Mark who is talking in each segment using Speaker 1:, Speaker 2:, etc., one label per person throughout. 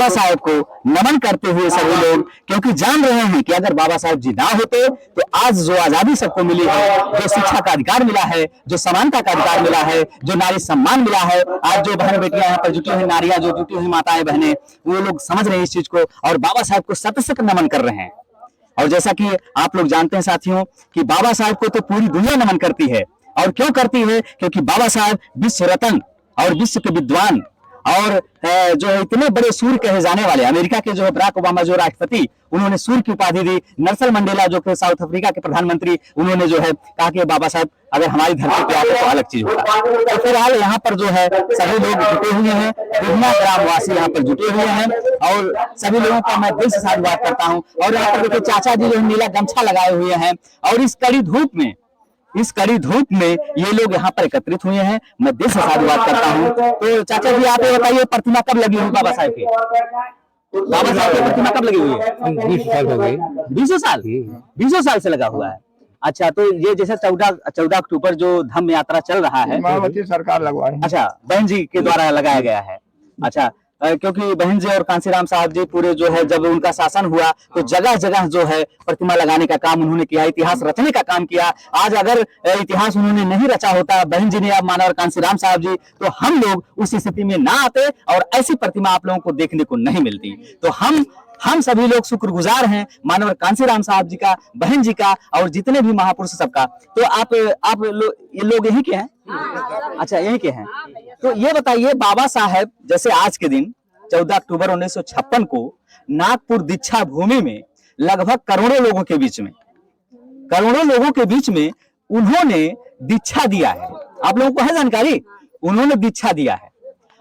Speaker 1: बाबा साहेब को नमन करते हुए सभी लोग, क्योंकि जान रहे हैं कि अगर बाबा साहेब जी ना होते तो आज जो आजादी सबको मिली है, जो शिक्षा का अधिकार मिला है, जो समानता का अधिकार मिला है, जो नारी सम्मान मिला है, आज जो बहन बेटियां यहाँ पर जुटी हुई, नारियां जो जुटी हुई, माताएं बहनें, वो लोग समझ रहे हैं इस चीज को और बाबा साहेब को शत शत नमन कर रहे हैं। और जैसा कि आप लोग जानते हैं साथियों कि बाबा साहब को तो पूरी दुनिया नमन करती है। और क्यों करती है? क्योंकि बाबा साहब विश्व रत्न और विश्व के विद्वान और जो है इतने बड़े सूर्य कहे जाने वाले, अमेरिका के जो है बराक ओबामा जो राष्ट्रपति, उन्होंने सूर्य की उपाधि दी। नेल्सन मंडेला जो कि साउथ अफ्रीका के प्रधानमंत्री, उन्होंने जो है कहा कि बाबा साहब अगर हमारी धरती पे आते तो अलग चीज होता। तो फिलहाल यहाँ पर जो है सभी लोग जुटे हुए हैं, दुनिया ग्रामवासी यहाँ पर जुटे हुए हैं और सभी लोगों का मैं दिल से साधुवाद करता हूँ। और यहाँ पर देखिए चाचा जी जो नीला गमछा लगाए हुए हैं और इस कड़ी धूप में ये लोग यहाँ पर एकत्रित हुए हैं, मैं दिल से साधुवाद करता हूँ। तो चाचा जी आप ये बताइए प्रतिमा कब लगी हुई बाबा साहब की? बाबा साहब की प्रतिमा कब लगी हुई है?
Speaker 2: 20 साल हो गए।
Speaker 1: 20 साल से लगा हुआ है। अच्छा, तो ये जैसे 14 अक्टूबर जो धम्म यात्रा चल रहा है,
Speaker 2: मायावती सरकार लगवाई।
Speaker 1: अच्छा, बहन जी के द्वारा लगाया गया है। अच्छा, क्योंकि बहन जी और कांसीराम साहब जी पूरे जो है जब उनका शासन हुआ तो जगह जगह जो है प्रतिमा लगाने का काम उन्होंने किया, इतिहास रचने का काम किया। आज अगर इतिहास उन्होंने नहीं रचा होता, बहन जी ने या मानव कांसीराम साहब जी, तो हम लोग उस स्थिति में ना आते और ऐसी प्रतिमा आप लोगों को देखने को नहीं मिलती। तो हम सभी लोग शुक्रगुजार हैं मानव कांसीराम साहब जी का, बहन जी का और जितने भी महापुरुष सबका। तो आप ये लोग यहीं के हैं? अच्छा, यहीं के हैं। तो ये बताइए बाबा साहब जैसे आज के दिन 14 अक्टूबर 1956 को नागपुर दीक्षा भूमि में लगभग करोड़ों लोगों के बीच में उन्होंने दीक्षा दिया है। आप लोगों को है जानकारी? उन्होंने दीक्षा दिया है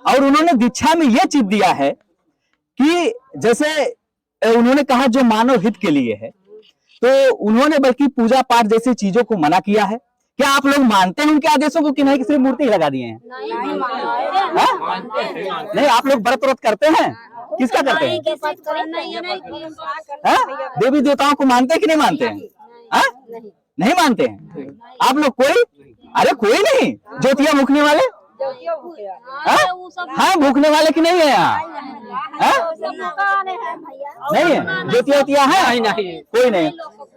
Speaker 1: और उन्होंने दीक्षा में यह चीज दिया है कि जैसे उन्होंने कहा जो मानव हित के लिए है, तो उन्होंने बल्कि पूजा पाठ जैसी चीजों को मना किया है। क्या आप लोग मानते हैं उनके आदेशों को कि नहीं, सिर्फ मूर्ति लगा दिए हैं? नहीं, आप लोग व्रत करते हैं? किसका करते हैं? देवी देवताओं को मानते हैं कि नहीं मानते हैं? नहीं मानते हैं आप लोग? कोई? अरे कोई नहीं। ज्योतियां भूखने वाले? हाँ, भूखने वाले की नहीं है यहाँ? नहीं है ज्योतिया है? नहीं, कोई नहीं।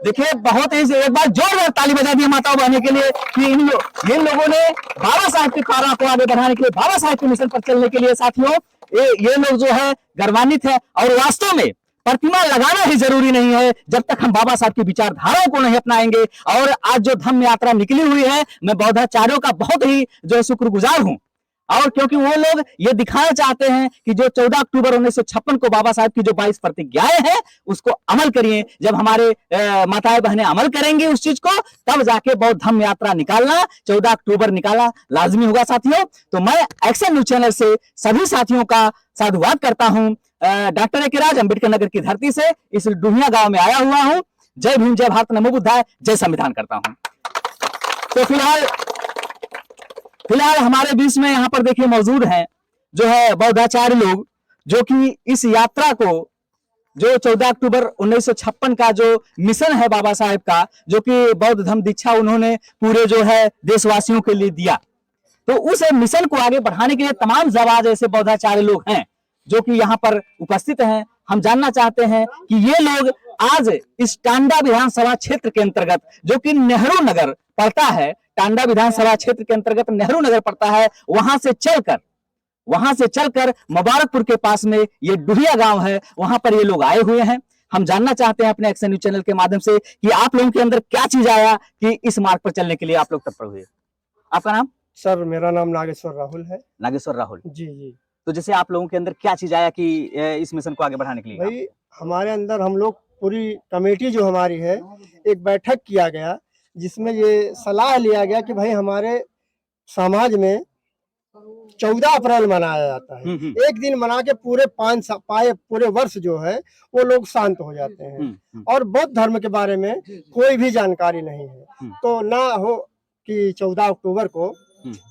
Speaker 1: देखिए बहुत ही एक बार जोरदार ताली बजा दी माताओं बहने के लिए कि इन लोगों ने बाबा साहब की कार्य को आगे बढ़ाने के लिए, बाबा साहब के मिशन पर चलने के लिए साथियों ये लोग जो है गर्वान्वित है। और वास्तव में प्रतिमा लगाना ही जरूरी नहीं है जब तक हम बाबा साहब की विचारधाराओं को नहीं अपनाएंगे। और आज जो धम्म यात्रा निकली हुई है, मैं बौद्धाचार्यों का बहुत ही जो शुक्रगुजार हूं। और क्योंकि वो लोग ये दिखाना चाहते हैं कि जो 14 अक्टूबर 1956 को बाबा साहब की जो 22 प्रतिज्ञाएं हैं उसको अमल करिए। जब हमारे माताएं बहनें अमल करेंगे उस चीज को, तब जाके बौद्ध धम्म यात्रा निकालना 14 अक्टूबर निकाला लाजमी होगा साथियों। तो मैं एक्शन न्यूज चैनल से सभी साथियों का साधुवाद करता हूं। Doctor A K. राज अम्बेडकर नगर की धरती से इस डुहिया गांव में आया हुआ हूं। जय भीम, जय भारत, नमो बुद्धाय, जय संविधान करता हूं। तो फिलहाल हमारे बीच में यहाँ पर देखिए मौजूद हैं जो है बौद्धाचार्य लोग, जो कि इस यात्रा को जो 14 अक्टूबर 1956 का जो मिशन है बाबा साहेब का, जो कि बौद्ध धम्म दीक्षा उन्होंने पूरे जो है देशवासियों के लिए दिया, तो उस मिशन को आगे बढ़ाने के लिए तमाम जाबाज ऐसे बौद्धाचार्य लोग हैं जो कि यहाँ पर उपस्थित हैं। हम जानना चाहते हैं कि ये लोग आज इस टांडा विधानसभा क्षेत्र के अंतर्गत, जो कि नेहरू नगर पड़ता है, टांडा विधानसभा क्षेत्र के अंतर्गत नेहरू नगर पड़ता है, वहां से चलकर मुबारकपुर के पास में ये डुहिया गांव है, वहां पर ये लोग आए हुए हैं। हम जानना चाहते हैं अपने एक्शन न्यूज चैनल के माध्यम से कि आप लोगों के अंदर क्या चीज आया कि इस मार्ग पर चलने के लिए आप लोग तत्पर हुए। आपका नाम?
Speaker 2: सर मेरा नाम नागेश्वर राहुल है।
Speaker 1: नागेश्वर राहुल
Speaker 2: जी जी।
Speaker 1: तो जैसे आप लोगों के अंदर क्या चीज आया कि इस मिशन को आगे बढ़ाने के लिए?
Speaker 2: भाई हमारे अंदर हम लोग पूरी कमेटी जो हमारी है, एक बैठक किया गया जिसमें ये सलाह लिया गया कि भाई हमारे समाज में 14 अप्रैल मनाया जाता है। एक दिन मना के पूरे वर्ष जो है वो लोग शांत हो जाते हैं और बौद्ध धर्म के बारे में कोई भी जानकारी नहीं है। तो ना हो कि 14 अक्टूबर को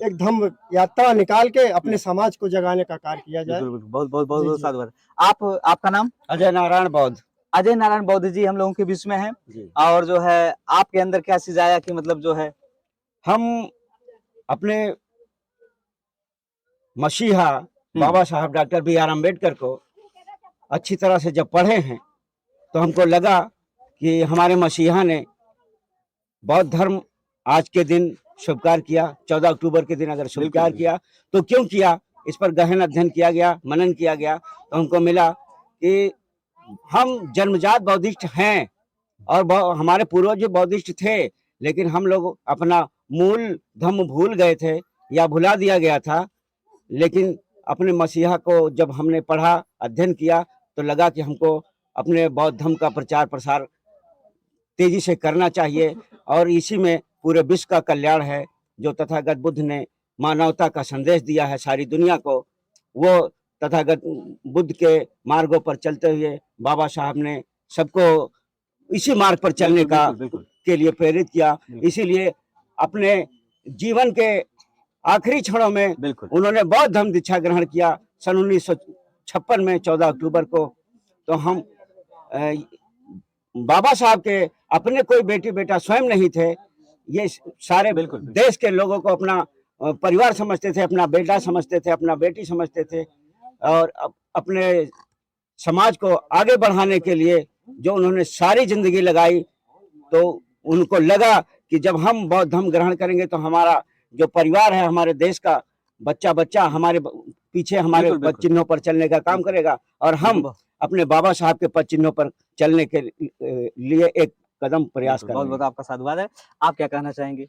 Speaker 2: एक धम्म यात्रा निकाल के अपने समाज को जगाने का कार्य किया जाए।
Speaker 1: बहुत बहुत बहुत साधुवाद। आपका नाम?
Speaker 3: अजय नारायण बौद्ध।
Speaker 1: अजय नारायण बौद्ध जी हम लोगों के बीच में हैं। और जो है आपके अंदर क्या चीज आया कि मतलब जो है
Speaker 3: हम अपने मसीहा बाबा साहब डॉक्टर बी.आर. अम्बेडकर को अच्छी तरह से जब पढ़े हैं तो हमको लगा कि हमारे मसीहा ने बौद्ध धर्म आज के दिन स्वीकार किया, 14 अक्टूबर के दिन अगर स्वीकार किया तो क्यों किया, इस पर गहन अध्ययन किया गया, मनन किया गया, तो हमको मिला कि हम जन्मजात बौद्धिस्ट हैं और हमारे पूर्वज बौद्धिस्ट थे, लेकिन हम लोग अपना मूल धर्म भूल गए थे या भुला दिया गया था। लेकिन अपने मसीहा को जब हमने पढ़ा, अध्ययन किया, तो लगा कि हमको अपने बौद्ध धर्म का प्रचार प्रसार तेजी से करना चाहिए और इसी में पूरे विश्व का कल्याण है। जो तथागत बुद्ध ने मानवता का संदेश दिया है सारी दुनिया को, वो तथागत बुद्ध के मार्गों पर चलते हुए बाबा साहब ने सबको इसी मार्ग पर चलने का के लिए प्रेरित किया। इसीलिए अपने जीवन के आखिरी क्षणों में उन्होंने बौद्ध धर्म दीक्षा ग्रहण किया सन 1956 में 14 अक्टूबर को। तो हम बाबा साहब के अपने कोई बेटी बेटा स्वयं नहीं थे, ये सारे देश के लोगों को अपना परिवार समझते थे, अपना बेटा समझते थे, अपना बेटी समझते थे और अपने समाज को आगे बढ़ाने के लिए जो उन्होंने सारी जिंदगी लगाई, तो उनको लगा कि जब हम बौद्ध धर्म ग्रहण करेंगे तो हमारा जो परिवार है, हमारे देश का बच्चा बच्चा हमारे पीछे हमारे पद चिन्हों पर चलने का काम करेगा और हम अपने बाबा साहब के पद चिन्हों पर चलने के लिए एक कदम प्रयास करेंगे।
Speaker 1: बहुत बहुत आपका साधुवाद है। आप क्या कहना चाहेंगे?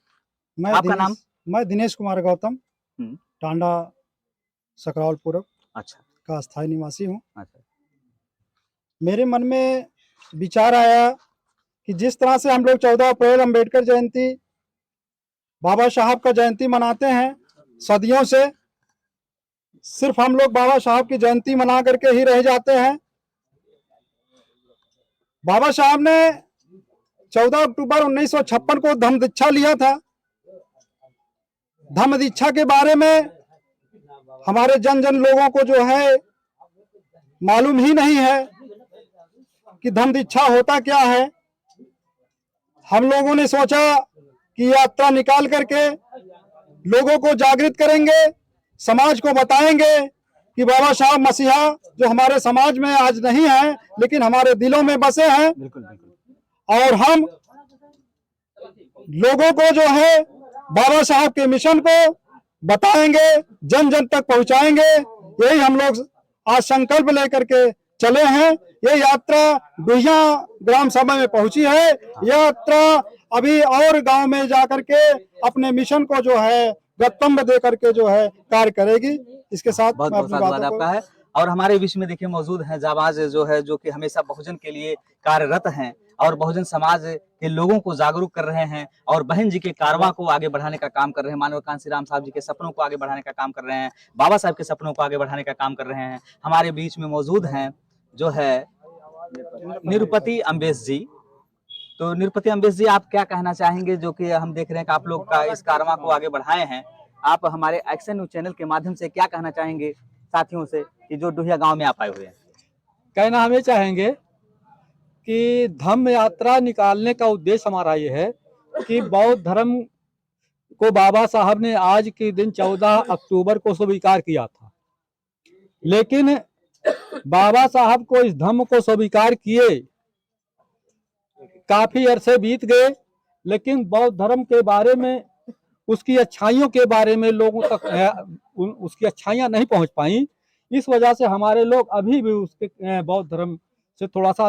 Speaker 4: आपका नाम? मैं दिनेश कुमार गौतम, टांडा सकराल पूरब का स्थायी निवासी हूँ। मेरे मन में विचार आया कि जिस तरह से हम लोग 14 अप्रैल अम्बेडकर जयंती, बाबा साहब का जयंती मनाते हैं सदियों से, सिर्फ हम लोग बाबा साहब की जयंती मना करके ही रह जाते हैं। बाबा साहब ने 14 अक्टूबर 1956 को धम्म दीक्षा लिया था। धम्म दीक्षा के बारे में हमारे जन जन लोगों को जो है मालूम ही नहीं है कि धम्म दीक्षा होता क्या है। हम लोगों ने सोचा कि यात्रा निकाल करके लोगों को जागृत करेंगे, समाज को बताएंगे कि बाबा साहब मसीहा जो हमारे समाज में आज नहीं है लेकिन हमारे दिलों में बसे हैं। और हम लोगों को जो है बाबा साहब के मिशन को बताएंगे, जन जन तक पहुंचाएंगे। यही हम लोग आज संकल्प लेकर के चले हैं। ये यात्रा डुहिया ग्राम सभा में पहुंची है। यह यात्रा अभी और गांव में जाकर के अपने मिशन को जो है गंतव्य दे करके जो है कार्य करेगी। इसके साथ
Speaker 1: बहुत बहुत धन्यवाद आपका है। और हमारे बीच में देखिए मौजूद हैं जाबाज जो है, जो कि हमेशा बहुजन के लिए कार्यरत हैं और बहुजन समाज के लोगों को जागरूक कर रहे हैं और बहन जी के कारवां को आगे बढ़ाने का काम कर रहे हैं। मानव कांसी राम साहब जी के सपनों को आगे बढ़ाने का काम कर रहे हैं, बाबा साहब के सपनों को आगे बढ़ाने का काम कर रहे हैं। हमारे बीच में मौजूद हैं जो है निरुपति अम्बेश जी। तो निरुपति अम्बेश जी, आप क्या कहना चाहेंगे, जो कि हम देख रहे हैं कि आप लोग का इस कारवां को आगे बढ़ाए हैं। आप हमारे एक्शन न्यूज चैनल के माध्यम से क्या कहना चाहेंगे साथियों से कि जो डुहिया गांव में आप आए हुए हैं?
Speaker 4: कहना हमें चाहेंगे कि धम्म यात्रा निकालने का उद्देश्य हमारा ये है कि बौद्ध धर्म को बाबा साहब ने आज के दिन 14 अक्टूबर को स्वीकार किया था, लेकिन बाबा साहब को इस धम्म को स्वीकार किए काफी अरसे बीत गए, लेकिन बौद्ध धर्म के बारे में, उसकी अच्छाइयों के बारे में लोगों तक उसकी अच्छाइयां नहीं पहुंच पाई। इस वजह से हमारे लोग अभी भी उसके बौद्ध धर्म से थोड़ा सा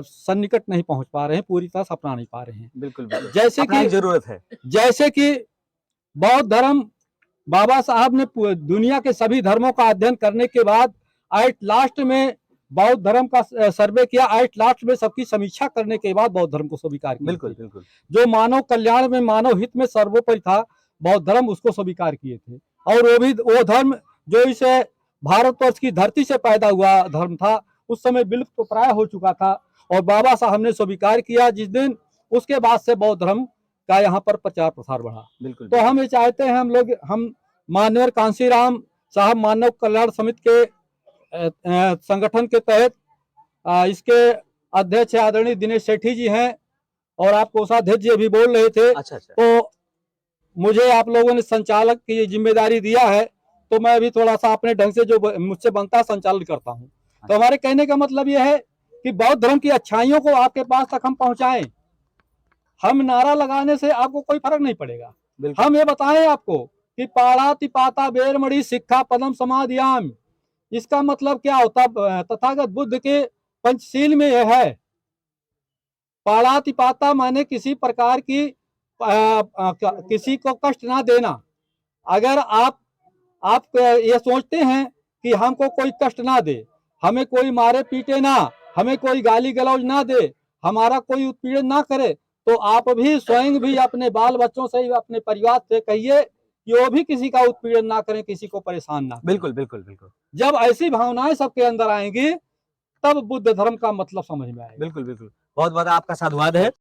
Speaker 4: सन्निकट नहीं पहुंच पा रहे हैं, पूरी तरह से अपना नहीं पा रहे हैं।
Speaker 1: बिल्कुल
Speaker 4: जैसे कि
Speaker 1: जरूरत है,
Speaker 4: जैसे कि बौद्ध धर्म बाबा साहब ने दुनिया के सभी धर्मों का अध्ययन करने के बाद एट लास्ट में बौद्ध धर्म का सर्वे किया, एट लास्ट में सबकी समीक्षा करने के बाद बौद्ध धर्म को स्वीकार किया।
Speaker 1: बिल्कुल बिल्कुल।
Speaker 4: जो मानव कल्याण में, मानव हित में सर्वोपरि था, बौद्ध धर्म, उसको स्वीकार किए थे। और वो भी वो धर्म जो इस भारतवर्ष की धरती से पैदा हुआ धर्म था, उस समय विलुप्त तो प्राय हो चुका था और बाबा साहब ने स्वीकार किया जिस दिन, उसके बाद से बौद्ध धर्म का यहाँ पर प्रचार प्रसार बढ़ा। बिल्कुल। तो हम ये चाहते हैं, हम माननीय कांसीराम साहब मानव कल्याण समिति के संगठन के तहत इसके अध्यक्ष आदरणीय दिनेश सेठी जी हैं और आप कोषाध्यक्ष जी अभी बोल रहे थे।
Speaker 1: अच्छा।
Speaker 4: तो मुझे आप लोगों ने संचालक की जिम्मेदारी दिया है, तो मैं अभी थोड़ा सा अपने ढंग से जो मुझसे बनता है संचालन करता हूँ। तो हमारे कहने का मतलब यह है कि बौद्ध धर्म की अच्छाइयों को आपके पास तक हम पहुंचाएं। हम नारा लगाने से आपको कोई फर्क नहीं पड़ेगा। हम ये बताएं आपको कि पाड़ा पाता बेरमणि शिक्षा पदम समाधियाम, इसका मतलब क्या होता? तथागत बुद्ध के पंचशील में यह है। पाड़ा पाता माने किसी प्रकार की किसी को कष्ट ना देना। अगर आप ये सोचते हैं कि हमको कोई कष्ट ना दे, हमें कोई मारे पीटे ना, हमें कोई गाली गलौज ना दे, हमारा कोई उत्पीड़न ना करे, तो आप भी स्वयं भी अपने बाल बच्चों से, अपने परिवार से कहिए कि वो भी किसी का उत्पीड़न ना करें, किसी को परेशान ना करें।
Speaker 1: बिल्कुल बिल्कुल बिल्कुल
Speaker 4: जब ऐसी भावनाएं सबके अंदर आएंगी तब बुद्ध धर्म का मतलब समझ में आएगा।
Speaker 1: बिल्कुल बिल्कुल। बहुत बहुत आपका साधुवाद है।